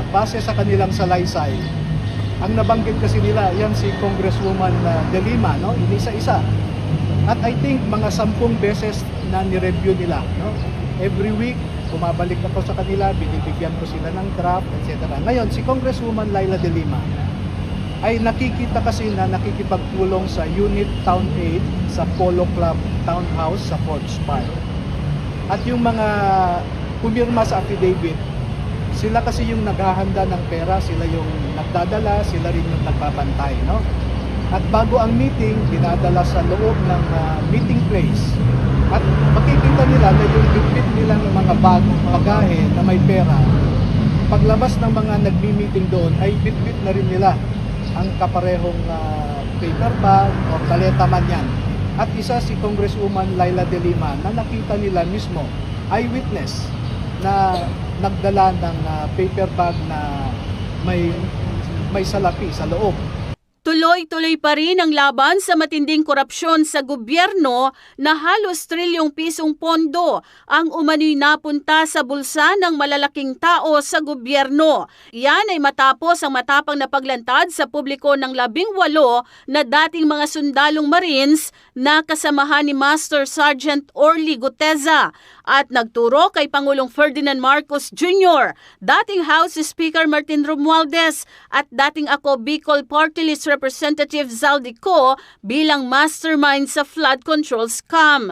base sa kanilang salaysay, ang nabanggit kasi nila, yan si Congresswoman De Lima, no? Inisa-isa. At I think mga 10 beses na ni-review nila, no? Every week, bumabalik ako sa kanila, binibigyan ko sila ng draft, etc. Ngayon, si Congresswoman Laila De Lima ay nakikita kasi na nakikipagtulong sa Unit Town 8 sa Polo Club Townhouse sa Forbes Park. At yung mga pumirma sa affidavit, sila kasi yung naghahanda ng pera, sila yung nagdadala, sila rin yung nagpapantay, no? At bago ang meeting, dinadala sa loob ng meeting place. At makikita nila na yung bitbit nilang mga bagahe na may pera, paglabas ng mga nagmi-meeting doon ay bitbit na rin nila ang kaparehong paper bag o kaleta man yan. At isa si Congresswoman Laila De Lima na nakita nila mismo, eyewitness, na nagdala ng paper bag na may salapi sa loob. Tuloy-tuloy pa rin ang laban sa matinding korupsyon sa gobyerno na halos trilyong pisong pondo ang umano'y napunta sa bulsa ng malalaking tao sa gobyerno. Yan ay matapos ang matapang na paglantad sa publiko ng 18 na dating mga sundalong Marines na kasamahan ni Master Sergeant Orly Guteza at nagturo kay Pangulong Ferdinand Marcos Jr., dating House Speaker Martin Romualdez at dating Ako Bicol Party List Representative Zaldico bilang mastermind sa flood control scam.